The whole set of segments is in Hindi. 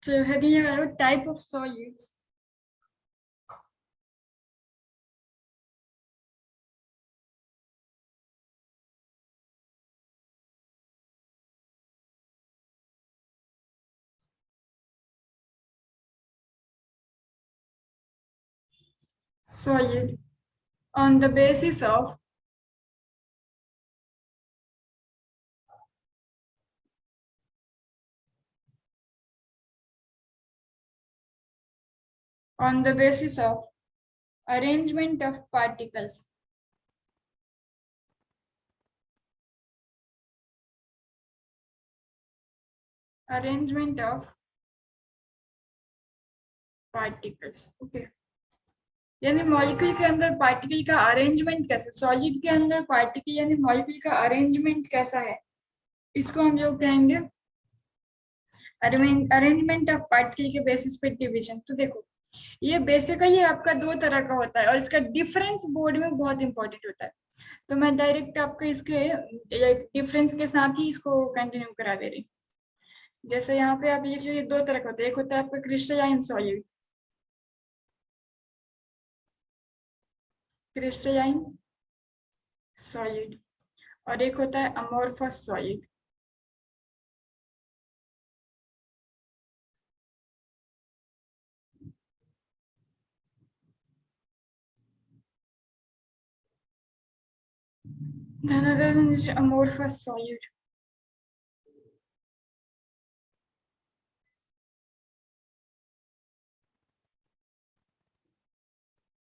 So heading about type of solids. Solid on the basis of arrangement of particles. Arrangement of particles. Okay. यानी मॉलिक्यूल के अंदर पार्टिकल का अरेंजमेंट कैसे, सॉलिड के अंदर पार्टिकल यानी मॉलिक्यूल का अरेंजमेंट कैसा है, इसको हम लोग कहेंगे अरेंजमेंट ऑफ पार्टिकल के बेसिस पे डिवीजन। तो देखो ये बेसिकली आपका दो तरह का होता है और इसका डिफरेंस बोर्ड में बहुत इंपॉर्टेंट होता है। तो मैं डायरेक्ट आपको इसके डिफरेंस के साथ ही इसको कंटिन्यू करा दे रही। जैसे यहाँ पे आप ये दो तरह का होता है, एक होता है आपका क्रिस्टलाइन सॉलिड, क्रिस्टलाइन सॉलिड, और एक होता है amorphous solid. Another one is amorphous solid.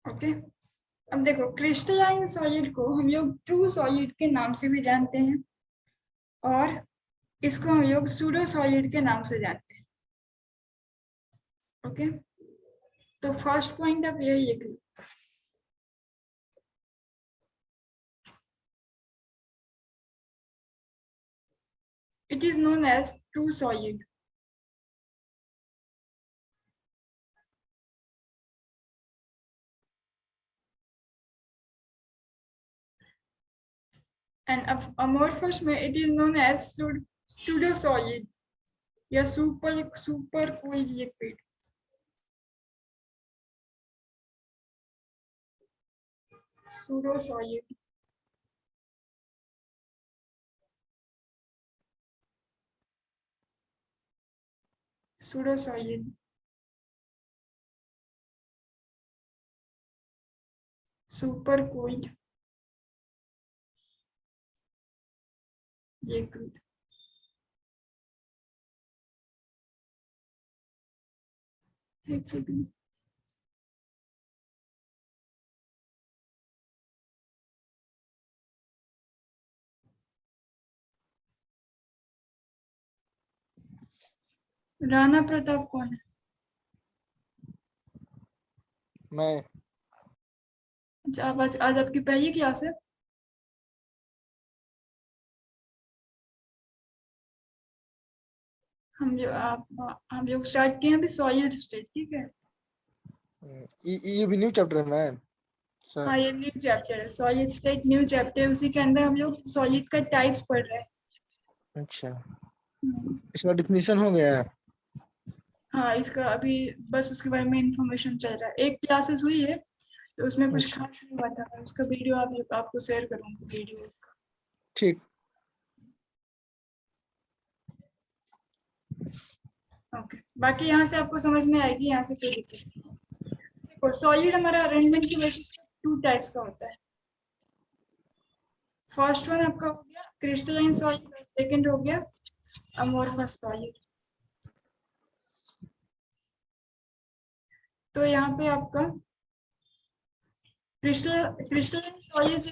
Okay अब देखो क्रिस्टलाइन सॉलिड को हम लोग ट्रू सॉलिड के नाम से भी जानते हैं और इसको हम लोग सूडो सॉलिड के नाम से जानते हैं। ओके तो फर्स्ट पॉइंट आप यही लिख लो, it is known as true solid. And amorphous में it is known as pseudo solid या super cooled liquid. Pseudo solid, pseudo solid, super cooled liquid. एक सेकंड, राणा प्रताप कौन है? मैं। आज आपकी पहली क्लास है? हम लोग स्टार्ट किए हैं अभी सॉलिड स्टेट, ठीक है? ये भी न्यू चैप्टर है मैम। हाँ ये न्यू चैप्टर है, सॉलिड स्टेट न्यू चैप्टर, उसी के अंदर हम लोग सॉलिड का टाइप्स पढ़ रहे हैं। अच्छा इसका डिफिनीशन हो गया है? हाँ इसका अभी बस उसके बारे में इंफॉर्मेशन चल रहा है, एक क्लासेस हुई है तो उसमें कुछ अच्छा खास नहीं हुआ था। मैं उसका वीडियो आपको शेयर करूंगी वीडियो उसका। ठीक। ओके बाकी यहाँ से आपको समझ में आएगी, यहाँ से कोई दिक्कत नहीं। देखो सॉलिड हमारा अरेंजमेंट के बेसिस पे टू टाइप्स का होता है। फर्स्ट वन आपका हो गया क्रिस्टलाइन सॉलिड, सेकंड हो गया अमोर्फस सॉलिड। तो यहाँ पे आपका crystalline solid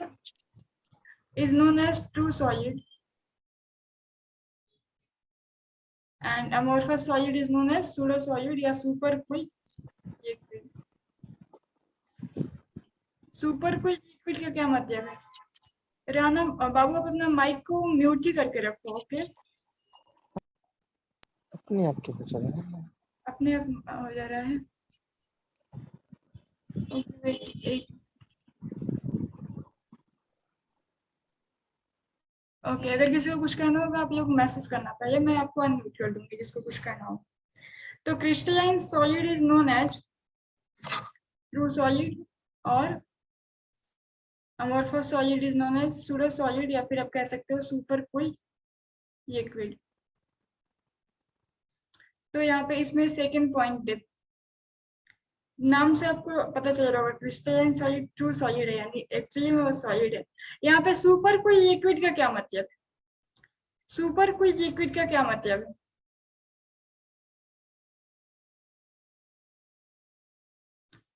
is known as true solid and amorphous solid is known as pseudo solid या super cool liquid। super cool liquid का क्या मतलब है? राना बाबू आप अपना माइक को म्यूट ही करके रखो। ओके अपने आप तो चलेगा, अपने आप हो जा रहा है। ओके वेट एक ओके अगर किसी को कुछ कहना होगा आप लोग मैसेज करना, पहले मैं आपको अनम्यूट कर दूंगी जिसको कुछ कहना हो। तो crystalline solid is known as true solid और amorphous solid is known as pseudo solid, या फिर आप कह सकते हो सुपर कूल लिक्विड। तो यहाँ पे इसमें सेकंड पॉइंट दे, नाम से आपको पता चल रहा होगा क्रिस्टलाइन सॉलिड ट्रू सॉलिड है, यानी एक्चुअली में वो सॉलिड है। यहाँ पे सुपर कूल लिक्विड का क्या मतलब है? सुपर कूल लिक्विड का क्या मतलब है?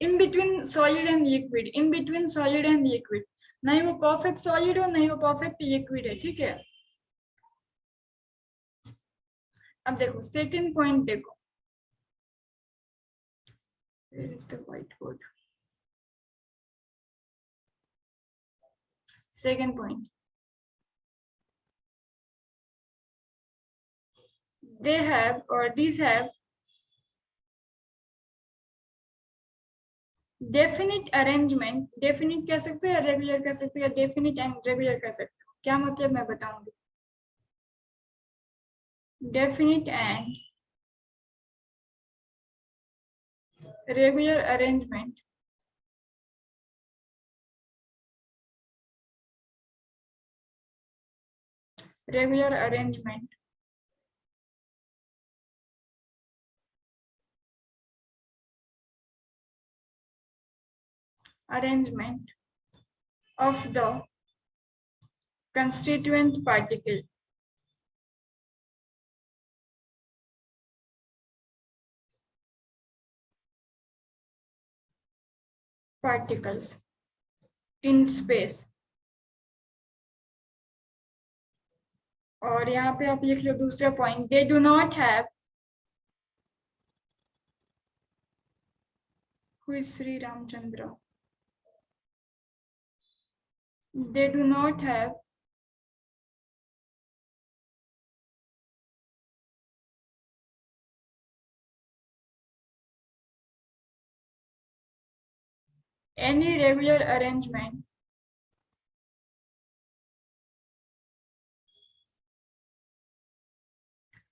In between solid and liquid, in between solid and liquid, नहीं वो परफेक्ट सॉलिड हो नहीं वो परफेक्ट लिक्विड है, ठीक है। अब देखो सेकंड पॉइंट देखो, where is the whiteboard? Second point, they have or these have definite arrangement, definite कह सकते हो या रेगुलर कह सकते हो या definite and regular कह सकते हो, क्या मतलब मैं बताऊंगी। definite and regular arrangement regular arrangement arrangement of the constituent particle particles in space। और यहाँ पे आप लिख लो दूसरा point, they do not have, who is Sri Ramchandra, they do not have any regular arrangement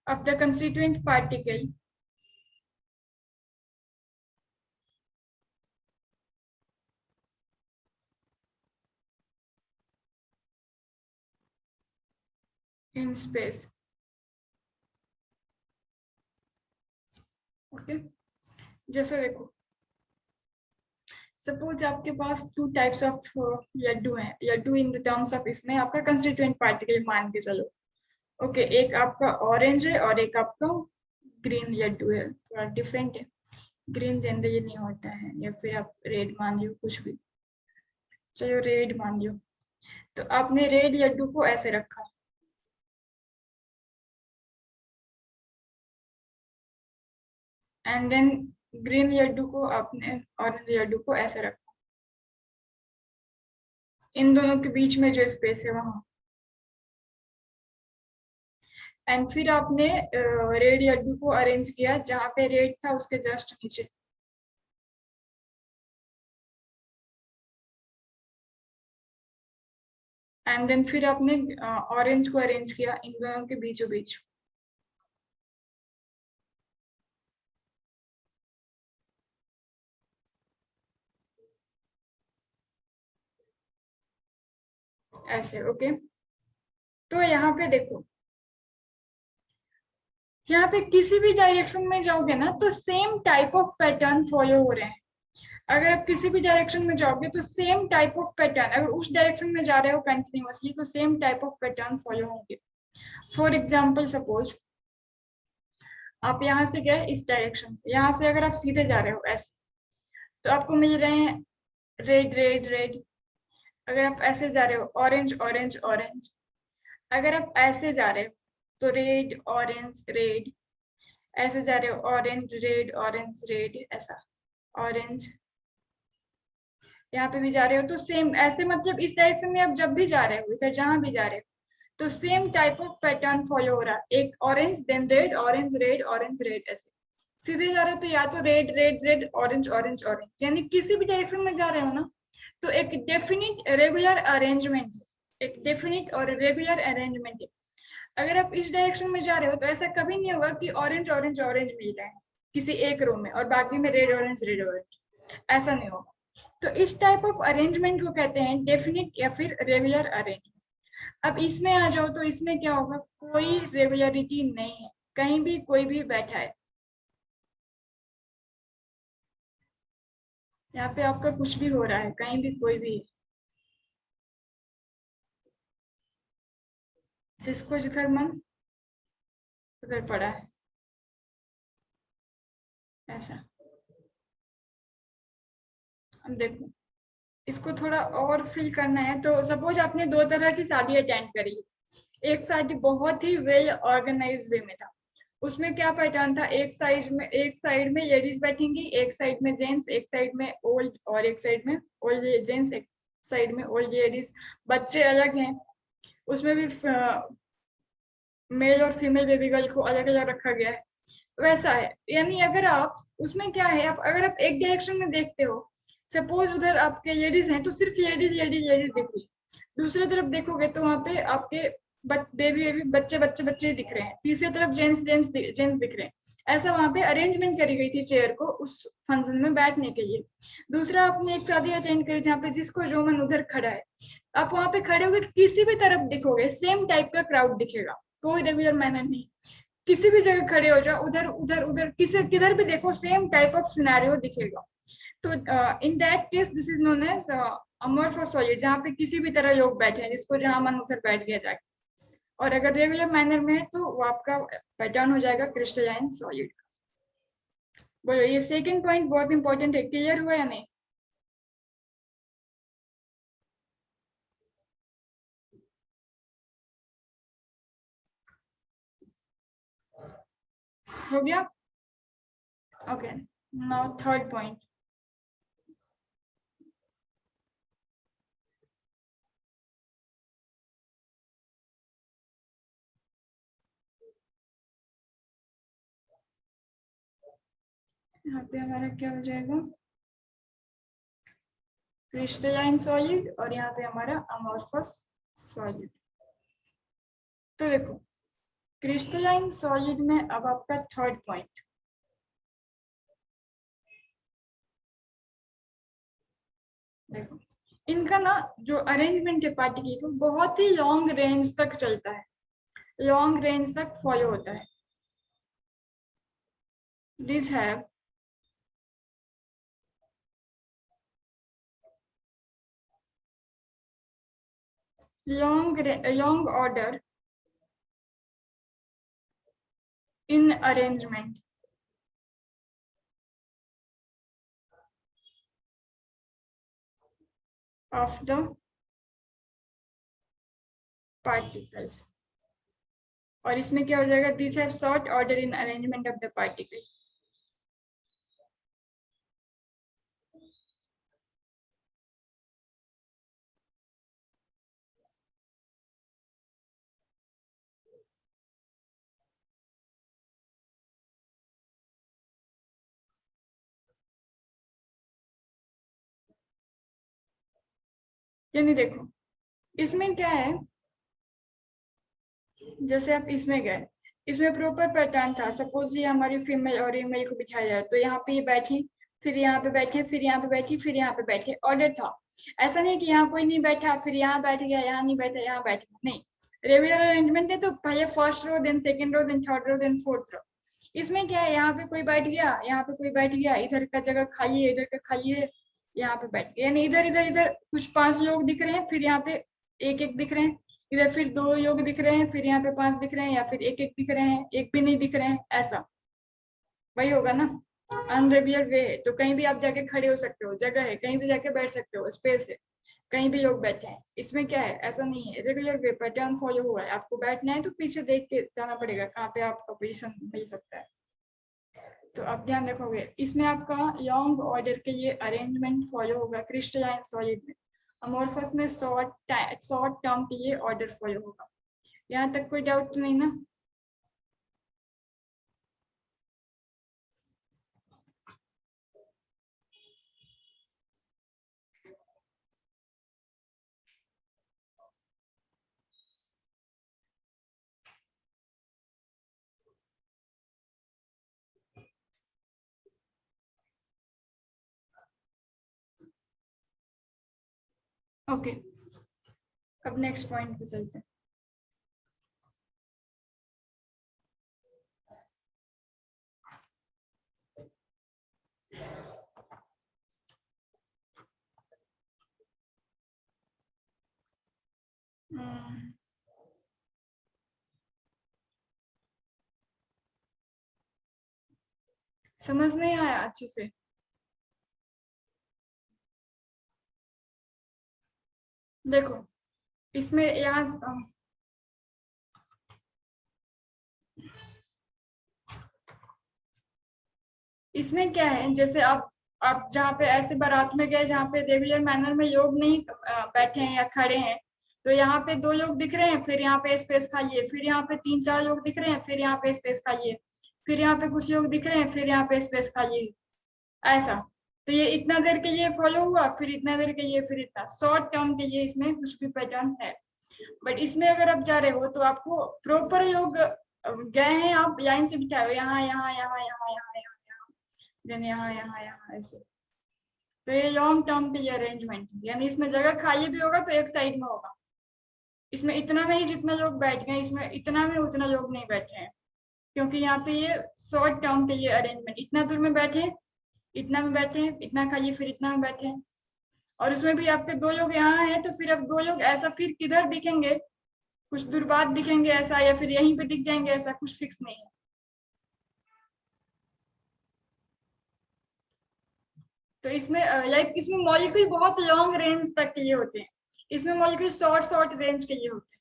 of the constituent particle in space। Okay, जैसे देखो सपोज आपके पास टू टाइप्स ऑफ लड्डू हैं, laddu in the terms of इसमें आपका कंस्टिट्यूएंट पार्टिकल मान के चलो। ओके, एक आपका ऑरेंज है और एक आपका ग्रीन लड्डू है, थोड़ा डिफरेंट है, ग्रीन जनरली नहीं होता है, या फिर आप रेड मान लो, कुछ भी चलो रेड मान लो। तो आपने रेड लड्डू को ऐसे रखा, एंड देन ग्रीन लड्डू को आपने ऑरेंज लड्डू को ऐसे रखा, इन दोनों के बीच में जो स्पेस है वहां, एंड फिर आपने रेड लड्डू को अरेंज किया जहां पे रेड था उसके जस्ट नीचे, एंड देन फिर आपने ऑरेंज को अरेंज किया इन दोनों के बीचों बीच। ऐसे, ओके। तो यहाँ पे देखो, यहाँ पे किसी भी डायरेक्शन में जाओगे ना तो same type of pattern follow हो रहे हैं। अगर आप किसी भी डायरेक्शन में जाओगे तो सेम टाइप ऑफ पैटर्न, अगर उस डायरेक्शन में जा रहे हो कंटिन्यूअसली तो same type of pattern follow होंगे। फॉर एग्जाम्पल सपोज आप यहाँ से गए इस डायरेक्शन, यहाँ से अगर आप सीधे जा रहे हो ऐसे तो आपको मिल रहे हैं रेड रेड रेड। अगर आप ऐसे जा रहे हो ऑरेंज ऑरेंज ऑरेंज। अगर आप ऐसे जा रहे हो तो रेड ऑरेंज रेड। ऐसे जा रहे हो ऑरेंज रेड ऑरेंज रेड, ऐसा ऑरेंज। यहाँ पे भी जा रहे हो तो सेम ऐसे, मतलब इस डायरेक्शन में आप जब भी जा रहे हो, इधर जहां भी जा रहे हो तो same type of pattern follow हो रहा है, एक orange then red orange red orange red. ऐसे सीधे जा रहे हो तो या तो red red red orange orange orange, यानी किसी भी डायरेक्शन में जा रहे हो ना तो एक डेफिनिट रेगुलर अरेंजमेंट, एक डेफिनिट और रेगुलर अरेंजमेंट है। अगर आप इस डायरेक्शन में जा रहे हो तो ऐसा कभी नहीं होगा कि ऑरेंज ऑरेंज ऑरेंज मिल रहा है, किसी एक रो में और बाकी में रेड ऑरेंज, ऐसा नहीं होगा। तो इस टाइप ऑफ अरेंजमेंट को कहते हैं डेफिनिट या फिर रेगुलर अरेंजमेंट। अब इसमें आ जाओ तो इसमें क्या होगा, कोई रेगुलरिटी नहीं है, कहीं भी कोई भी बैठा है। यहाँ पे आपका कुछ भी हो रहा है, कहीं भी कोई भी, जिसको जिधर मन उधर पड़ा है, ऐसा। अब देखो, इसको थोड़ा और फील करना है तो सपोज आपने दो तरह की शादी अटेंड करी। एक शादी बहुत ही वेल ऑर्गेनाइज वे में था। उसमें क्या पैटर्न था, एक साइड में लेडीज बैठेंगी, एक साइड में जेंट्स, एक साइड में ओल्ड और एक साइड में ओल्ड जेंट्स, एक साइड में ओल्ड लेडीज। बच्चे अलग हैं, उसमें भी मेल और फीमेल बेबी गर्ल को अलग अलग रखा गया है। वैसा है, यानी अगर आप उसमें क्या है, आप अगर आप एक डायरेक्शन में देखते हो, सपोज उधर आपके लेडीज हैं तो सिर्फ लेडीज लेडीज लेडीज दिख रही है। दूसरी तरफ देखोगे तो वहां पे आपके बेबी बेबी बच्चे बच्चे बच्चे दिख रहे हैं। तीसरी तरफ जेंट्स जेंट्स जेंट्स दिख रहे हैं। ऐसा वहां पे अरेंजमेंट करी गई थी चेयर को उस फंक्शन में बैठने के लिए। दूसरा, आपने एक शादी अटेंड करी जहाँ पे जिसको जो मन उधर खड़ा है, आप वहां पे खड़े होगे किसी भी तरफ दिखोगे सेम टाइप का क्राउड दिखेगा, कोई रेगुलर मैनर नहीं। किसी भी जगह खड़े हो जाओ, उधर उधर उधर किसी किधर भी देखो सेम टाइप ऑफ सिनेरियो दिखेगा। तो in that case this is known as amorphous solid, जहाँ पे किसी भी तरह लोग बैठे हैं, जिसको जहाँ मन उधर बैठ गया जाके। और अगर रेगुलर मैनर में है तो वो आपका पैटर्न हो जाएगा क्रिस्टलाइन सॉलिड। बोलो, ये सेकंड पॉइंट बहुत इंपॉर्टेंट है, क्लियर हुआ या नहीं? हो गया? Okay, now third point. यहाँ पे हमारा क्या हो जाएगा, क्रिस्टलाइन सॉलिड, और यहाँ पे हमारा अमorphous सॉलिड। तो देखो, क्रिस्टलाइन सॉलिड में अब आपका थर्ड पॉइंट देखो, इनका ना जो अरेंजमेंट है पार्टिकल को बहुत ही लॉन्ग रेंज तक चलता है, लॉन्ग रेंज तक फॉलो होता है। These have long order in arrangement of the particles। और इसमें क्या हो जाएगा, these have short order in arrangement of the particle। यानी देखो, इसमें क्या है, जैसे आप इसमें गए, इसमें प्रॉपर पैटर्न था। सपोज ये हमारी फीमेल और मेल को बिठाया जाए तो यहाँ पे ये बैठी, फिर यहाँ पे बैठे, फिर यहाँ पे बैठी, फिर यहाँ पे बैठे, ऑर्डर था। ऐसा नहीं कि यहाँ कोई नहीं बैठा फिर यहाँ बैठ गया, यहाँ नहीं बैठा यहाँ बैठ गया, नहीं। रेगुलर अरेंजमेंट है तो पहले first row, then second row, then third row, then fourth row. इसमें क्या है, यहाँ पे कोई बैठ गया, यहाँ पे कोई बैठ गया, इधर का जगह खाली है, इधर का खाली है, यहाँ पे बैठ गया। यानी इधर इधर इधर कुछ 5 लोग दिख रहे हैं, फिर यहाँ पे एक एक दिख रहे हैं, इधर फिर 2 लोग दिख रहे हैं, फिर यहाँ पे 5 दिख रहे हैं, या फिर एक एक दिख रहे हैं, एक भी नहीं दिख रहे हैं, ऐसा। वही होगा ना, अनरेगुलर वे है। तो कहीं भी आप जाके खड़े हो सकते हो, जगह है, कहीं भी जाके बैठ सकते हो, स्पेस है, कहीं भी लोग बैठे हैं। इसमें क्या है, ऐसा नहीं है, रेगुलर वे पैटर्न फॉलो हुआ है। आपको बैठना है तो पीछे देख के जाना पड़ेगा कहाँ पे आपका पोजीशन मिल सकता है। तो आप ध्यान रखोगे, इसमें आपका लॉन्ग ऑर्डर के लिए अरेंजमेंट फॉलो होगा क्रिस्टलाइन सॉलिड में। अमorphous में शॉर्ट टर्म के लिए ऑर्डर फॉलो होगा। यहाँ तक कोई डाउट नहीं ना? ओके, अब नेक्स्ट पॉइंट पे चलते हैं। समझ नहीं आया अच्छे से। देखो इसमें यहाँ इसमें क्या है, जैसे आप जहाँ पे ऐसे बारात में गए जहाँ पे रेगुलर मैनर में लोग नहीं बैठे हैं या खड़े हैं, तो यहाँ पे दो लोग दिख रहे हैं, फिर यहाँ पे स्पेस खाइए, फिर यहाँ पे तीन चार लोग दिख रहे हैं, फिर यहाँ पे स्पेस खाइए, फिर यहाँ पे कुछ लोग दिख रहे हैं, फिर यहाँ पे स्पेस खाइए, ऐसा। तो ये इतना देर के लिए फॉलो हुआ, फिर इतना देर के लिए, फिर इतना शॉर्ट टर्म के लिए इसमें कुछ भी पैटर्न है। बट इसमें अगर आप जा रहे हो तो आपको प्रॉपर लोग गए हैं, आप लाइन से बिठाए हो, यहाँ यहाँ यहाँ यहाँ यहाँ यहाँ देन यहाँ यहाँ यहाँ ऐसे। तो ये लॉन्ग टर्म के लिए अरेंजमेंट, यानी इसमें जगह खाली भी होगा तो एक साइड में होगा। इसमें इतना में ही जितना लोग बैठ गए, इसमें इतना में उतना लोग नहीं बैठे हैं, क्योंकि यहाँ पे ये शॉर्ट टर्म के लिए अरेंजमेंट, इतना दूर में बैठे, इतना में बैठे, इतना खाली, फिर इतना में बैठे। और उसमें भी आपके दो लोग यहाँ हैं, तो फिर अब दो लोग ऐसा फिर किधर दिखेंगे, कुछ दूर बाद दिखेंगे ऐसा, या फिर यहीं पे दिख जाएंगे ऐसा, कुछ फिक्स नहीं है। तो इसमें लाइक इसमें मॉलिक्यूल बहुत लॉन्ग रेंज तक के लिए होते हैं, इसमें मॉलिक्यूल शॉर्ट शॉर्ट रेंज के लिए होते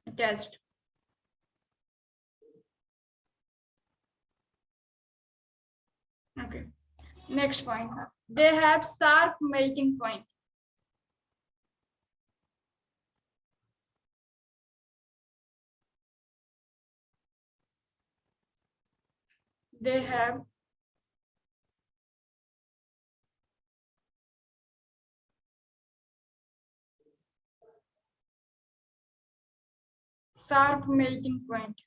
हैं attached. Okay, next point, they have sharp melting point. they have sharp melting point।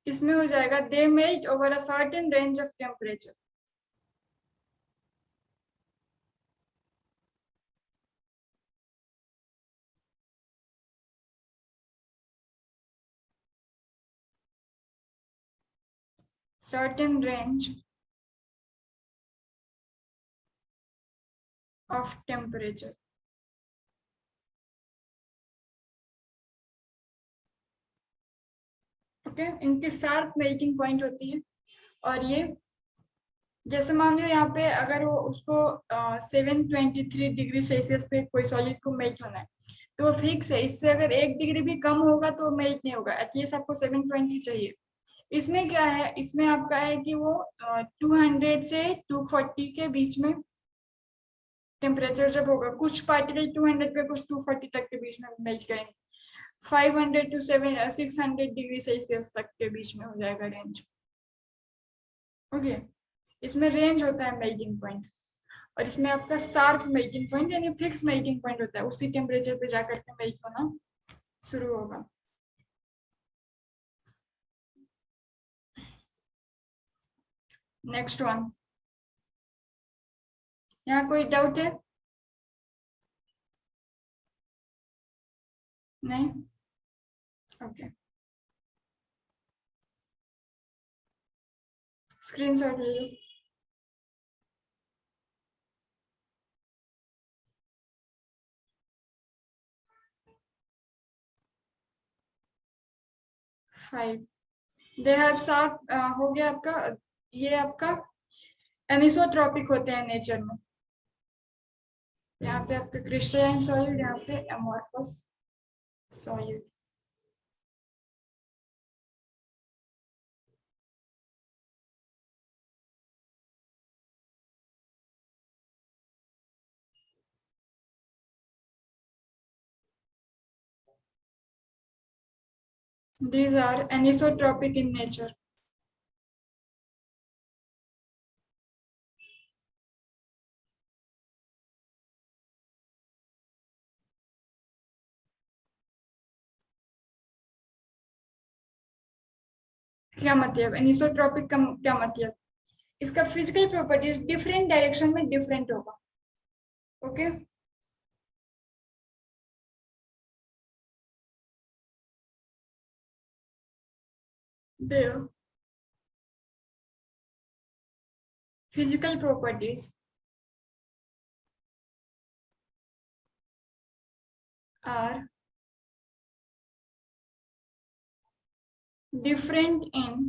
इसमें हो जाएगा they melt over a certain range of temperature। certain range of temperature। Okay, इनकी शार्प मेल्टिंग पॉइंट होती है। और ये जैसे मान लो यहाँ पे अगर वो उसको 723 डिग्री सेल्सियस पे कोई सॉलिड को मेल्ट होना है, तो वो फिक्स है, इससे अगर 1 डिग्री भी कम होगा तो मेल्ट नहीं होगा, एटलीस्ट आपको 720 चाहिए। इसमें क्या है, इसमें आपका है कि वो 200 से 240 के बीच में टेम्परेचर जब होगा, कुछ पार्टिकल 200 पे, कुछ 240 तक के बीच में मेल्ट करेंगे, 500 टू 600 डिग्री सेल्सियस तक के बीच में हो जाएगा रेंज। ओके, इसमें रेंज होता है मेल्टिंग पॉइंट, और इसमें आपका शार्प मेल्टिंग पॉइंट यानी फिक्स मेल्टिंग पॉइंट होता है, उसी टेम्परेचर पे जाकर के मेल्ट होना शुरू होगा। नेक्स्ट वन, यहाँ कोई डाउट है? नहीं? ओके, स्क्रीनशॉट ले लो। फाइव, दे हैव शार्प हो गया आपका, ये आपका एनिसोट्रॉपिक होते हैं नेचर में। यहाँ पे आपका क्रिस्टलाइन सॉलिड, यहाँ पे amorphous solid. These are anisotropic in nature। क्या मतलब एनिसोट्रॉपिक का क्या मतलब? इसका फिजिकल प्रॉपर्टीज डिफरेंट डायरेक्शन में डिफरेंट होगा। ओके देखो, physical properties are different in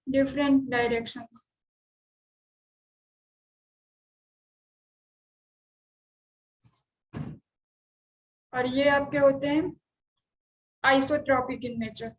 different directions. और ये आपके होते हैं आइसोट्रॉपिक इन नेचर।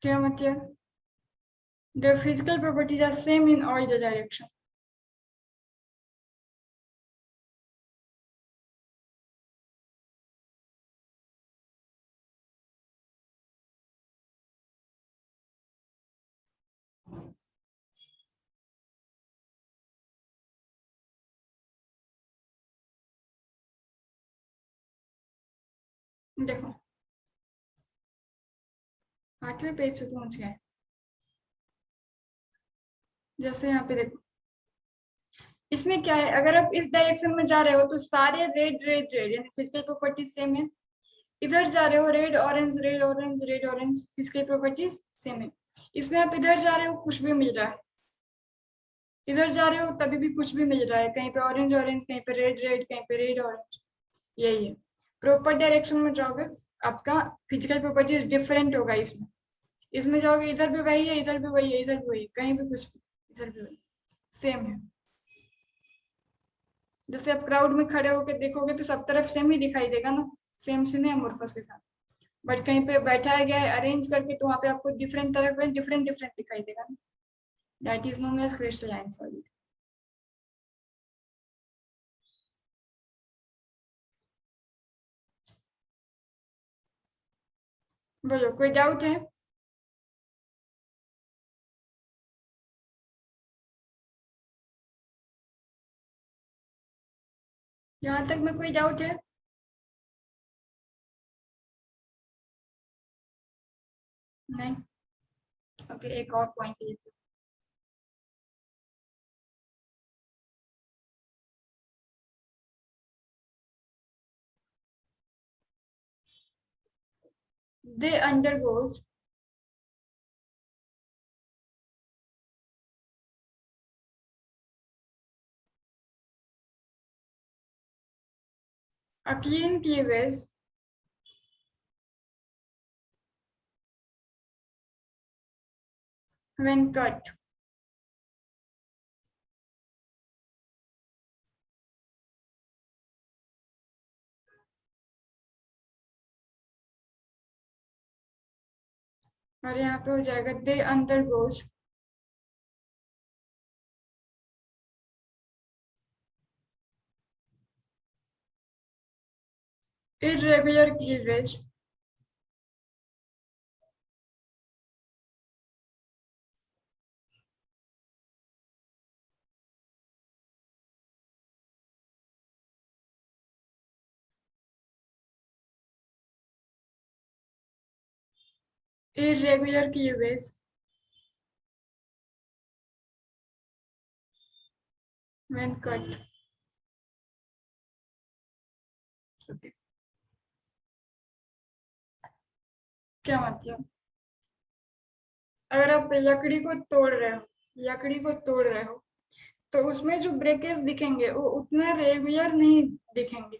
क्या मतलब? The physical properties are same in all the direction. देखो 8वें पेज पे पहुंच गए। जैसे यहाँ पे देखो, इसमें क्या है, अगर आप इस डायरेक्शन में जा रहे हो तो सारे रेड रेड रेड यानी फिजिकल प्रॉपर्टीज सेम है। इधर जा रहे हो red orange red orange red orange, physical properties same है। इसमें आप इधर जा रहे हो कुछ भी मिल रहा है, इधर जा रहे हो तभी भी कुछ भी मिल रहा है, कहीं पे ऑरेंज ऑरेंज, कहीं पे रेड रेड, कहीं पे रेड ऑरेंज। यही है, प्रॉपर डायरेक्शन में जाओगे आपका फिजिकल प्रॉपर्टीज डिफरेंट होगा। इसमें इसमें जाओगे इधर भी वही है, इधर भी वही है, इधर भी वही, कहीं भी कुछ भी, इधर भी वही सेम है। जैसे आप क्राउड में खड़े होकर देखोगे तो सब तरफ सेम ही दिखाई देगा ना, सेम सीने अमोर्फस के साथ। बट कहीं पे बैठाया गया है अरेंज करके तो वहां पे आपको डिफरेंट तरह का डिफरेंट डिफरेंट दिखाई देगा ना। That is known as crystalline solid. बोलो कोई डाउट है? यहाँ तक में कोई डाउट है? नहीं? ओके एक और पॉइंट है। दे undergoes a clean cleavage when cut. और यहाँ पे हो जाएगा दे undergoes irregular cleavage irregular cleavage when cut. Okay. क्या मतलब? अगर आप लकड़ी को तोड़ रहे हो, लकड़ी को तोड़ रहे हो तो उसमें जो ब्रेकेज दिखेंगे वो उतने रेगुलर नहीं दिखेंगे।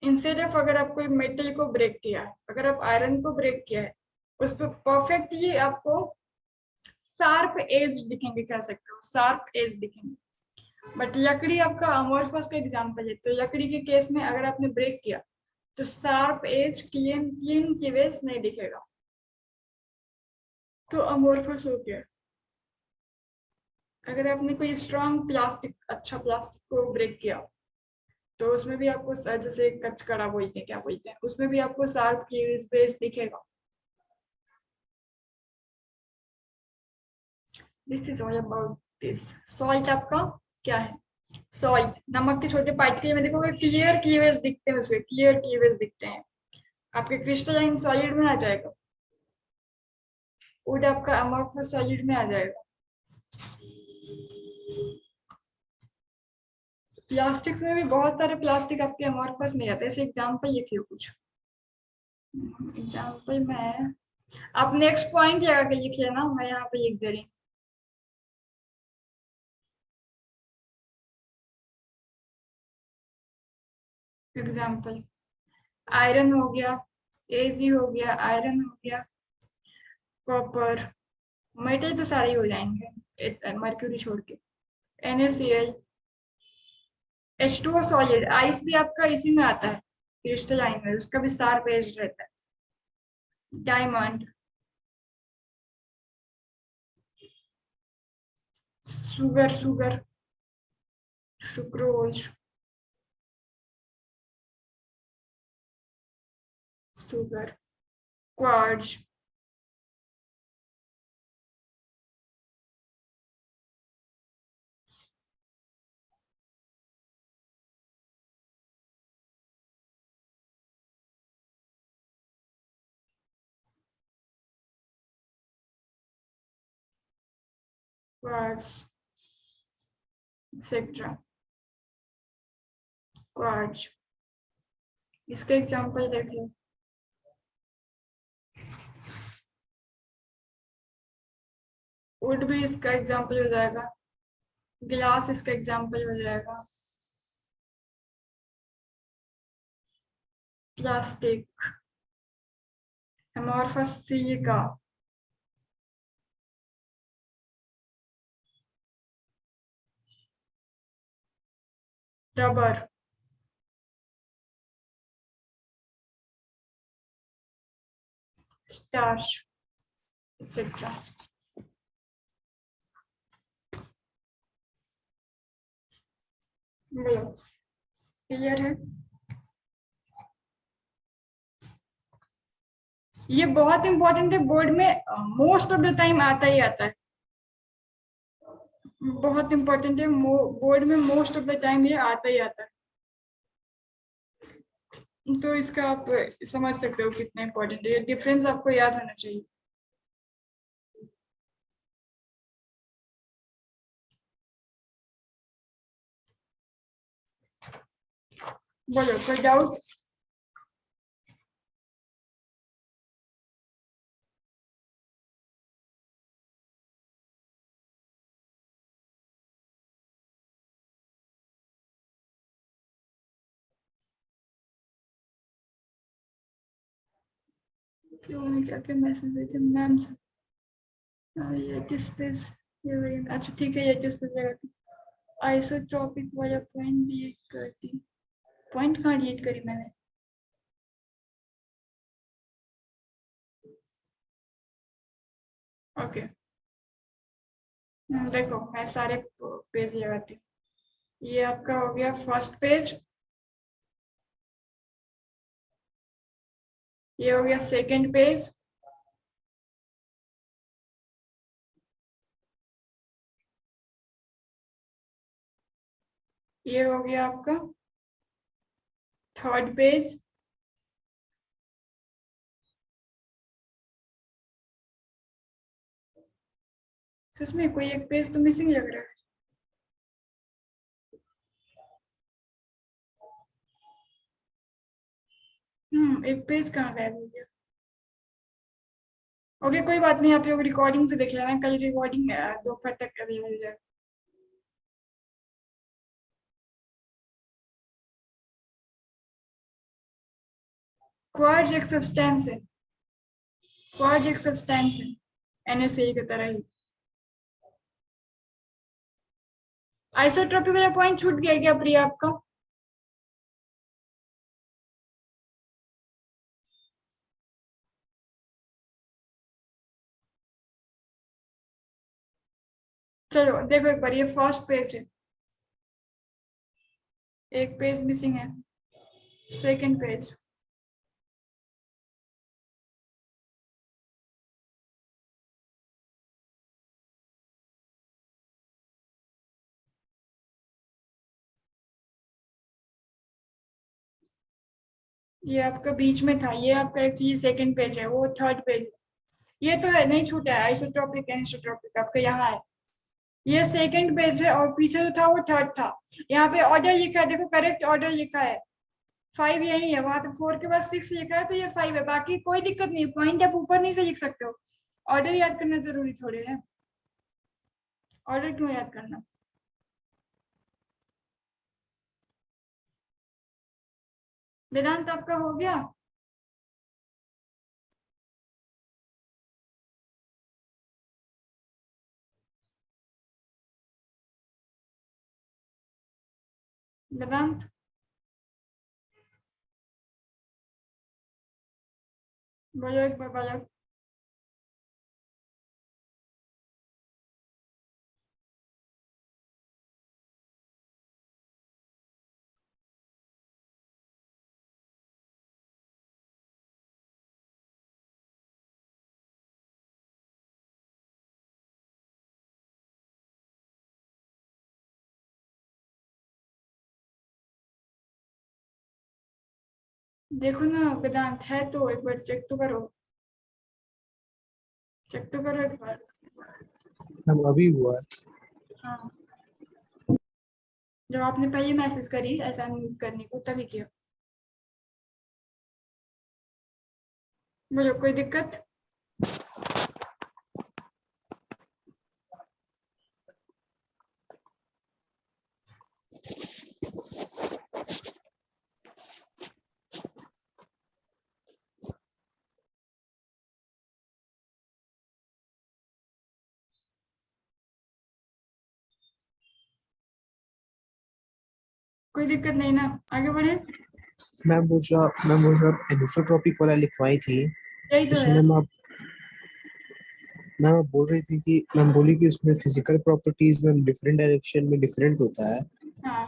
इंस्टेड ऑफ अगर आप कोई मेटल को ब्रेक किया है, अगर आप आयरन को ब्रेक किया है, उस पर परफेक्टली आपको शार्प एज दिखेंगे, कह सकते हो शार्प एज दिखेंगे। बट लकड़ी आपका अमोर्फस का एग्जांपल है, तो लकड़ी के केस में अगर आपने ब्रेक किया तो sharp edge clean clean cleavage नहीं दिखेगा, तो अमोर्फस हो गया। अगर आपने कोई स्ट्रॉन्ग प्लास्टिक, अच्छा प्लास्टिक को ब्रेक किया, तो उसमें भी आपको जैसे कचकड़ा बोलते हैं, क्या बोलते हैं, उसमें भी आपको शार्प बेस दिखेगा। This is all about this. Salt आपका क्या है? सॉल्ट नमक के छोटे पार्टिकल में देखोगे क्लियर कीवेज दिखते हैं, उसके क्लियर कीवेज दिखते हैं। आपके क्रिस्टलाइन सॉलिड में आ जाएगा, वुड आपका अमorphous सॉलिड में आ जाएगा। प्लास्टिक्स में भी बहुत सारे प्लास्टिक आपके अमorphous में आते हैं। ऐसे एग्जांपल लिखिए कुछ। एग्जांपल में आप नेक्स्ट पॉइंट लगा के लिखिए ना, मैं यहाँ पे लिख दे रही हूँ। एग्जांपल आयरन हो गया, एजी हो गया, आयरन हो गया, कॉपर, मेटल तो सारे ही हो जाएंगे मर्क्यूरी छोड़ के, NaCl, H2O सॉलिड। आइस भी आपका इसी में आता है, क्रिस्टलाइन में, उसका भी स्टार बेस्ड रहता है। Diamond, sugar, sucrose, sugar, quartz, quartz etcetera, quartz. इसका एग्जांपल देख लो। वुड भी इसका एग्जांपल हो जाएगा, ग्लास इसका एग्जांपल हो जाएगा, plastic, amorphous silica, rubber, starch etcetera. Clear है? ये बहुत इंपॉर्टेंट है, बोर्ड में मोस्ट ऑफ द टाइम आता ही आता है। बहुत इंपॉर्टेंट है, बोर्ड में मोस्ट ऑफ द टाइम ये आता ही आता है। तो इसका आप समझ सकते हो कितना इंपॉर्टेंट है, ये डिफरेंस आपको याद होना चाहिए। बोलो कोई डाउट? उन्होंने क्या क्या मैसेज भेजे मैम से? ये किस पेज? ये वही, अच्छा ठीक है, ये किस पेज लगाती? आइसोट्रॉपिक वाला पॉइंट डिलीट कर दी। पॉइंट कहाँ डिलीट करी मैंने? ओके, देखो मैं सारे पेज लगाती हूँ। ये आपका हो गया फर्स्ट पेज, ये हो गया सेकंड पेज, ये हो गया आपका थर्ड पेज, इसमें कोई एक पेज तो मिसिंग लग रहा है। एक पेज कहाँ गायब हो गया? ओके कोई बात नहीं, आप लोग रिकॉर्डिंग से देख लेना, कल रिकॉर्डिंग दोपहर तक अवेलेबल हो जाए। क्वार्ट्ज एक सब्सटेंस है, क्वार्ट्ज एक सब्सटेंस है, NaCl की तरह ही। आइसोट्रोपिक वाला पॉइंट छूट गया क्या प्रिया आपका? चलो देखो एक बार, ये फर्स्ट पेज है, एक पेज मिसिंग है, सेकंड पेज, ये आपका बीच में था, ये आपका एक्चुअली सेकंड पेज है, वो थर्ड पेज है। ये तो है नहीं छूटा है, आइसोट्रोपिक एनिसोट्रोपिक आपका यहाँ है, ये सेकंड पेज है, और पीछे जो था वो थर्ड था। यहाँ पे ऑर्डर लिखा है, देखो करेक्ट ऑर्डर लिखा है, 5 यही है, वहां पे 4 के बाद 6 लिखा है, तो ये 5 है, बाकी कोई दिक्कत नहीं, पॉइंट आप ऊपर नहीं से लिख सकते हो। ऑर्डर याद करना जरूरी थोड़े है, ऑर्डर क्यों याद करना। वेदांत आपका हो गया? वेदांत, बोलो एक बार बोलो। देखो ना वेदांत है तो एक बार चेक तो करो, चेक तो करो एक बार। हम अभी हुआ है। हाँ, जब आपने पहले मैसेज करी ऐसा करने को तभी किया। बोलो कोई दिक्कत? कोई दिक्कत नहीं ना, आगे बढ़े। मैम वो जो आप एनिसोट्रॉपिक वाला लिखवाई थी, यही तो है। उसमें मैम आप बोल रही थी कि मैम बोली कि उसमें physical properties ma'am different direction में डिफरेंट होता है, हाँ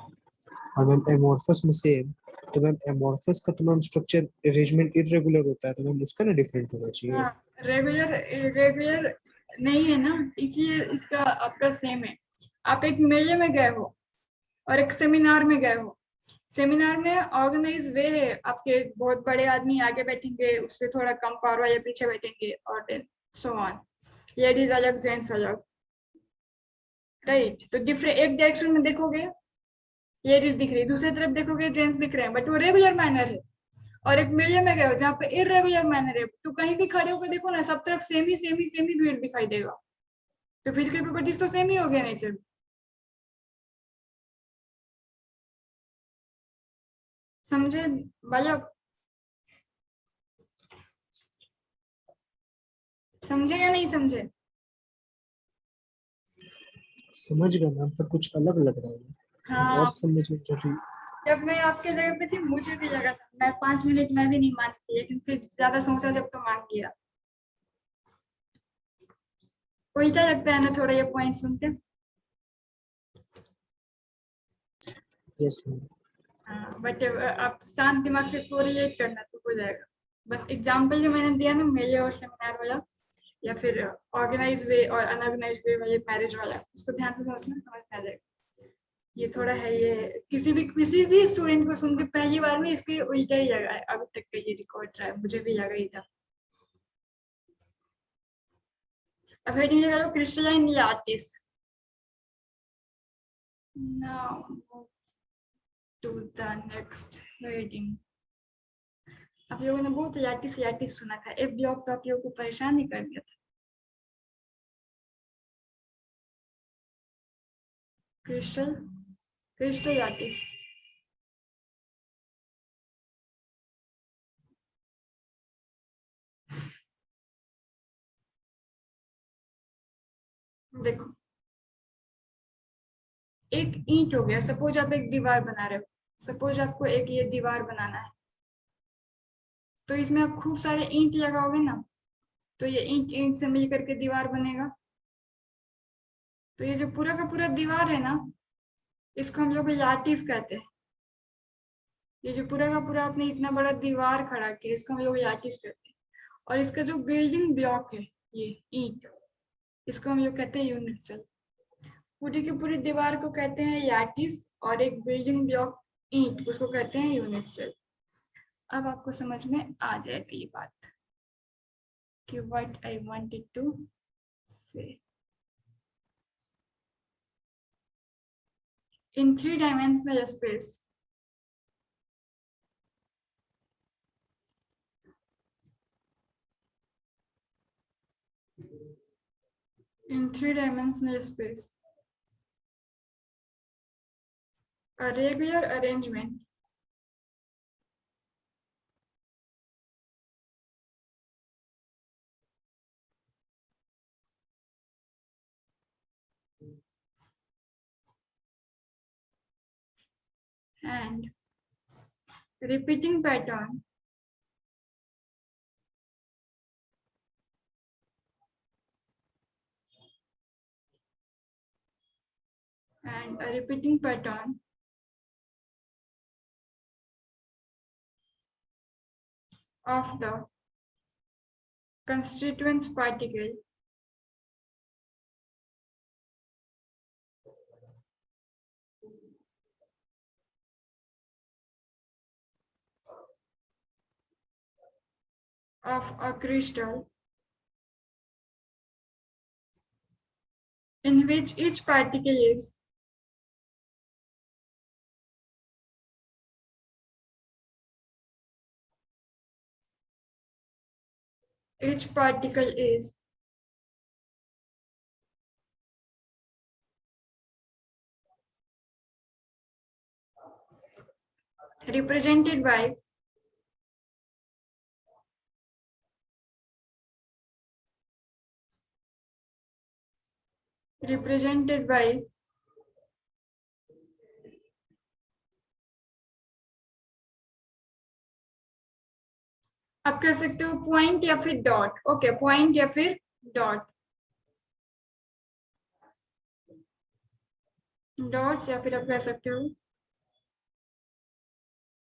और मैम एमोर्फस में सेम। तो मैम एमोर्फस का तो मैम स्ट्रक्चर अरेंजमेंट इरेगुलर होता है, तो मैम उसका ना डिफरेंट होना चाहिए। हाँ, रेगुलर रेगुलर नहीं है ना, इसलिए इसका आपका सेम है। आप एक मेले में गए हो और एक सेमिनार में गए हो, सेमिनार में ऑर्गेनाइज वे है, आपके बहुत बड़े आदमी आगे बैठेंगे, उससे थोड़ा कम पावर वाले पीछे बैठेंगे, और देन सो ऑन, लेडीज अलग जेंट्स अलग, राइट। तो डिफरेंट एक डायरेक्शन में देखोगे लेडीज दिख रही, दूसरी तरफ देखोगे जेंट्स दिख रहे हैं, बट वो रेगुलर मैनर है। और एक मेले में गए हो जहाँ पे इरेगुलर मैनर है, तो कहीं भी खड़े होकर देखो ना, सब तरफ सेम ही भीड़ दिखाई देगा। तो फिजिकल प्रॉपर्टीज तो सेम ही हो गया नेचर। समझे बालक? समझे या नहीं समझे? समझ गया मैम, पर कुछ अलग लग रहा है और हाँ, समझ रही। जब मैं आपके जगह पे थी मुझे भी लगा था, मैं 5 मिनट मैं भी नहीं मानती, लेकिन फिर ज्यादा सोचा जब तो मान गया। उल्टा लगता है ना थोड़ा ये पॉइंट सुन के। Yes ma'am. हाँ बट आप शांत दिमाग से कोरिलेट करना तो हो जाएगा। बस एग्जाम्पल जो मैंने दिया ना, मेले और सेमिनार वाला, या फिर ऑर्गेनाइज वे और अनऑर्गेनाइज वे वाले मैरिज वाला, उसको ध्यान से समझना, समझ में आ जाएगा। ये थोड़ा है, ये किसी भी स्टूडेंट को सुन के पहली बार में इसके उल्टा ही लगा है, अभी तक का ये रिकॉर्ड रहा है, मुझे भी लगा ही था। अब हेडिंग लगा लो crystalline lattice. Now move to the next heading. आप लोगों ने बहुत लैटिस लैटिस सुना था, एफ ब्लॉक तो आप लोगों को परेशान ही कर दिया था। क्रिस्टल क्रिस्टल लैटिस, देखो एक ईंट हो गया, सपोज आप एक दीवार बना रहे हो, सपोज आपको एक ये दीवार बनाना है, तो इसमें आप खूब सारे ईंट लगाओगे ना, तो ये ईंट ईंट से मिल करके दीवार बनेगा। तो ये जो पूरा का पूरा दीवार है ना, इसको हम लोग लैटिस कहते हैं। ये जो पूरा का पूरा आपने इतना बड़ा दीवार खड़ा किया, इसको हम लोग लैटिस कहते हैं। और इसका जो बिल्डिंग ब्लॉक है, ये ईंट, इसको हम लोग कहते हैं यूनिट सेल। पूरी की पूरी दीवार को कहते हैं लैटिस, और एक बिल्डिंग ब्लॉक ईंट, उसको कहते हैं यूनिट सेल। अब आपको समझ में आ जाएगा ये बात कि व्हाट आई वांटेड टू से। In three-dimensional space, a regular arrangement and repeating pattern of the constituent particle of a crystal in which each particle is represented by आप कह सकते हो पॉइंट या फिर डॉट। ओके, पॉइंट या फिर डॉट, डॉट्स या फिर आप कह सकते हो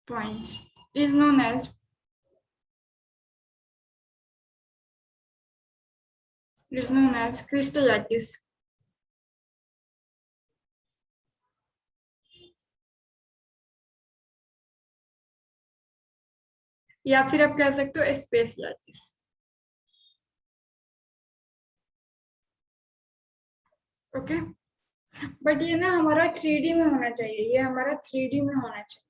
points, is known as crystal lattice. या फिर आप कह सकते हो स्पेस लैटिस। ओके, बट ये ना हमारा 3D में होना चाहिए, ये हमारा 3D में होना चाहिए।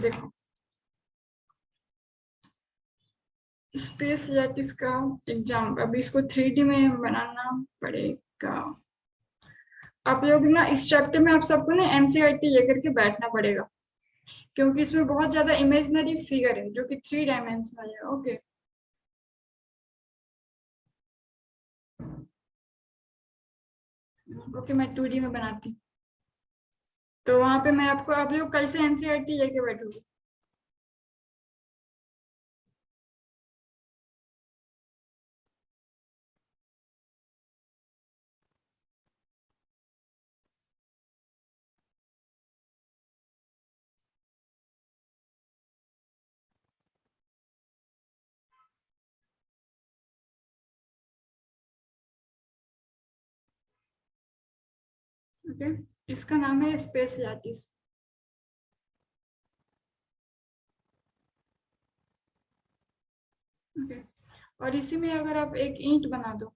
देखो, स्पेस लैटिस का एग्जाम, अभी इसको 3D में बनाना पड़ेगा। आप लोग ना इस चैप्टर में आप सबको ना एनसीईआरटी लेकर के बैठना पड़ेगा, क्योंकि इसमें बहुत ज्यादा इमेजिनरी फिगर है जो कि 3 डायमेंशनल है। ओके, ओके, मैं 2D में बनाती, तो वहां पे मैं आपको, आप लोग कल से एनसीईआरटी लेके बैठोगे। ओके, इसका नाम है स्पेस लैटिस। ओके, और इसी में अगर आप एक ईंट बना दो,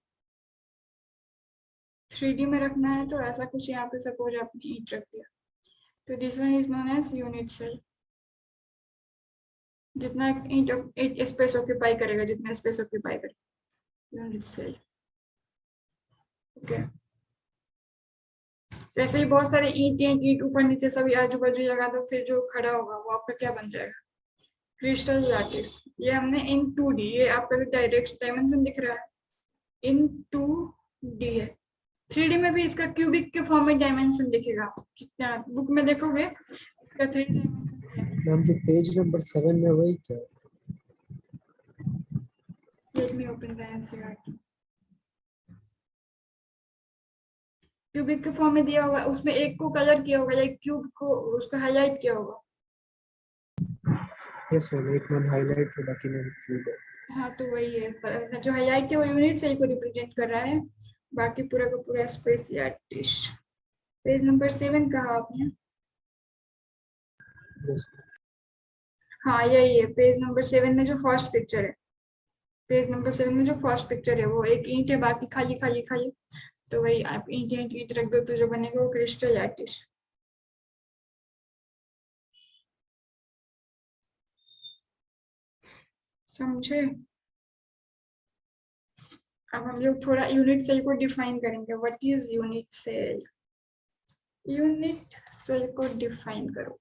3D में रखना है तो ऐसा कुछ यहाँ पे सपोज आपने ईंट रख दिया, तो this one is known as unit cell. जितना ईंट स्पेस ऑक्यूपाई करेगा, जितना स्पेस ऑक्यूपाई करेगा, यूनिट सेल। ओके, वैसे ही बहुत सारे ईंट ऊपर नीचे सभी आजू बाजू लगा दो, फिर जो खड़ा होगा वो आपका क्या बन जाएगा, क्रिस्टल लैटिस। ये हमने इन 2D, ये आपका जो डायरेक्ट डायमेंशन दिख रहा है इन 2D है, 3D में भी इसका क्यूबिक के फॉर्म में डायमेंशन दिखेगा, कितना बुक में देखोगे इसका 3D डायमेंशन। मैम जो पेज नंबर 7 में वही क्या है? Let me open the NCERT. Cubic के फॉर्म में दिया होगा, उसमें एक को कलर किया होगा, एक क्यूब को उसको हाईलाइट किया होगा। यस मैम, एक मैम हाईलाइट है, बाकी मैम क्यूब है। हाँ तो वही है, जो हाईलाइट है वो यूनिट सेल को रिप्रेजेंट कर रहा है, बाकी पूरा का पूरा स्पेस या डिश। पेज नंबर 7 कहा आपने? यस हाँ यही है, पेज नंबर 7 में जो फर्स्ट पिक्चर है, पेज नंबर 7 में जो फर्स्ट पिक्चर है वो एक ईंट है, बाकी खाली खाली खाली। तो वही आप ईंट ईंट ईंट रख दो तो जो बनेगा वो क्रिस्टल लैटिस। समझे? अब हम लोग थोड़ा यूनिट सेल को डिफाइन करेंगे। What is unit cell? Unit cell को डिफाइन करो।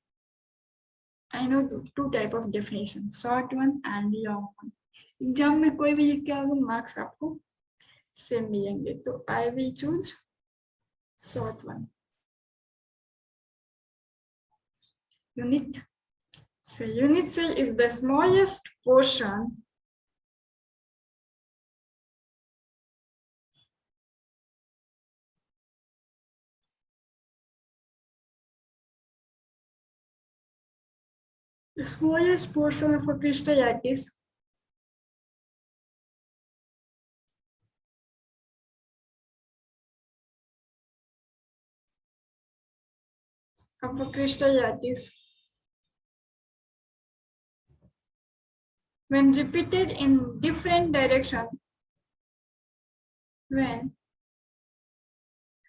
I know two type of definition, short one and long one. Exam में कोई भी लिख के आओगे मार्क्स आपको सेम मिलेंगे, तो I will choose short one. Unit cell. Unit cell is the smallest portion of a crystal lattice when repeated in different direction. When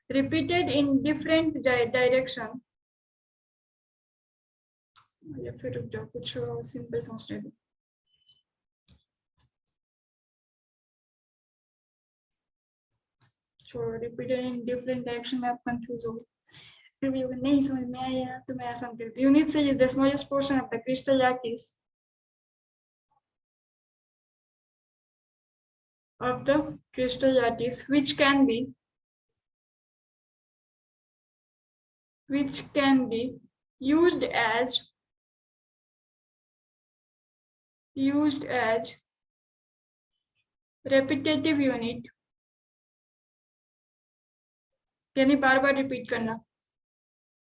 repeated in different direction. या फिर रुक जाओ, कुछ सिंपल सोचने दो। छोड़ो, repeated in different direction में आप कंफ्यूज हो, फिर भी अगर नहीं समझ में आया तो मैं ऐसा करती हूँ। Unit cell is the smallest portion of the crystal lattice of the crystal lattice which can be used as repetitive unit, यानी बार बार रिपीट करना,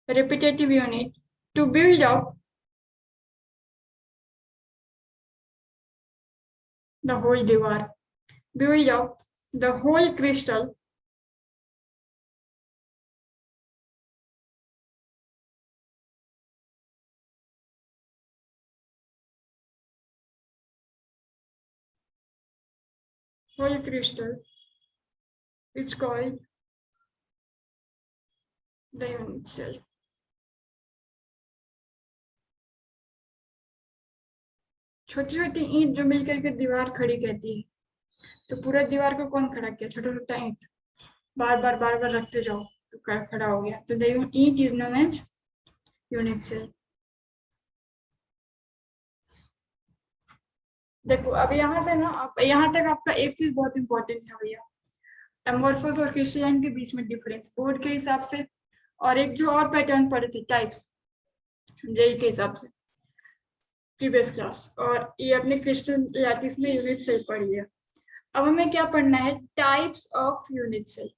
repetitive unit to build up the whole दीवार, build up the whole crystal is called the unit cell. छोटी छोटी ईंट जो मिलकर के दीवार खड़ी कहती है, तो पूरा दीवार को कौन खड़ा किया? छोटा छोटा ईंट बार बार रखते जाओ तो खड़ा हो गया, तो the ईंट is known as unit cell. देखो अब यहाँ से ना, आप यहाँ तक आपका एक चीज बहुत इंपॉर्टेंट है भैया, एमोर्फोस और क्रिस्टलाइन के बीच में डिफरेंस बोर्ड के हिसाब से, और एक जो और पैटर्न पढ़े थे टाइप्स जेई के हिसाब से प्रीवियस क्लास, और ये अपने क्रिस्टल लैटिस में यूनिट सेल पढ़ी है। अब हमें क्या पढ़ना है? Types of unit cell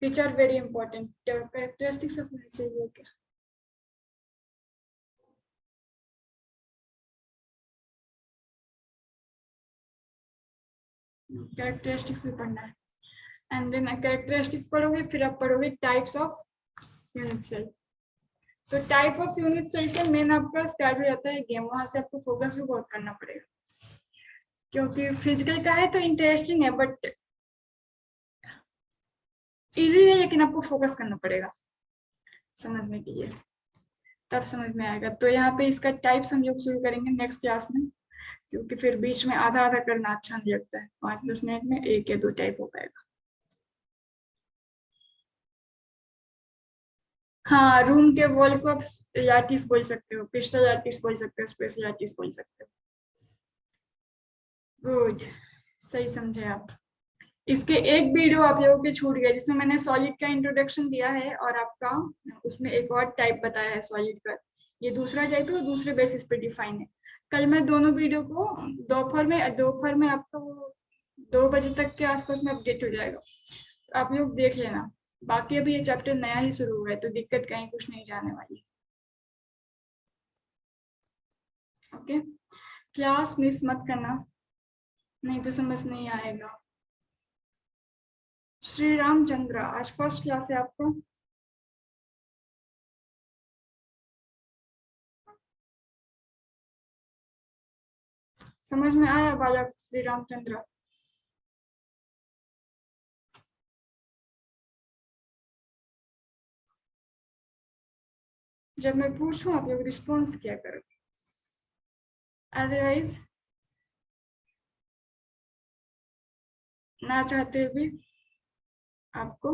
which are very important. Characteristics of unit cell क्या? कैरेक्टरिस्टिक्स भी पढ़ना है, एंड देन कैरेक्टरिस्टिक्स पढ़ोगे फिर आप पढ़ोगे टाइप्स ऑफ यूनिट सेल। तो टाइप ऑफ यूनिट सेल से मेन आपका स्टार्ट हो जाता है गेम, वहां से आपको फोकस भी बहुत करना पड़ेगा, क्योंकि फिजिकल का है तो इंटरेस्टिंग है बट इजी है, लेकिन आपको फोकस करना पड़ेगा समझने के लिए, तब समझ में आएगा। तो यहाँ पे इसका टाइप्स हम लोग शुरू करेंगे नेक्स्ट क्लास में, क्योंकि फिर बीच में आधा आधा करना अच्छा नहीं लगता है, 5-10 मिनट में 1 या 2 टाइप हो पाएगा। हाँ, रूम के वॉल को आप लैटिस बोल सकते हो, क्रिस्टल लैटिस बोल सकते हो, स्पेस लैटिस बोल सकते हो। गुड, सही समझे आप। इसके एक वीडियो आप लोगों के छूट गया जिसमें मैंने सॉलिड का इंट्रोडक्शन दिया है और आपका उसमें एक और टाइप बताया है सॉलिड का। ये दूसरा टाइप है, दूसरे बेसिस पे डिफाइन है। कल मैं दोनों वीडियो को दोपहर में आपका वो 2 बजे तक के आसपास में अपडेट हो जाएगा, तो आप लोग देख लेना। बाकी अभी ये चैप्टर नया ही शुरू हुआ है तो दिक्कत कहीं कुछ नहीं जाने वाली। ओके, क्लास मिस मत करना, नहीं तो समझ नहीं आएगा। श्री रामचंद्र, आज फर्स्ट क्लास है आपको? समझ में आया बालक श्री रामचंद्र? जब मैं पूछूं आप लोग रिस्पॉन्स क्या करो, अदरवाइज ना चाहते हुए आपको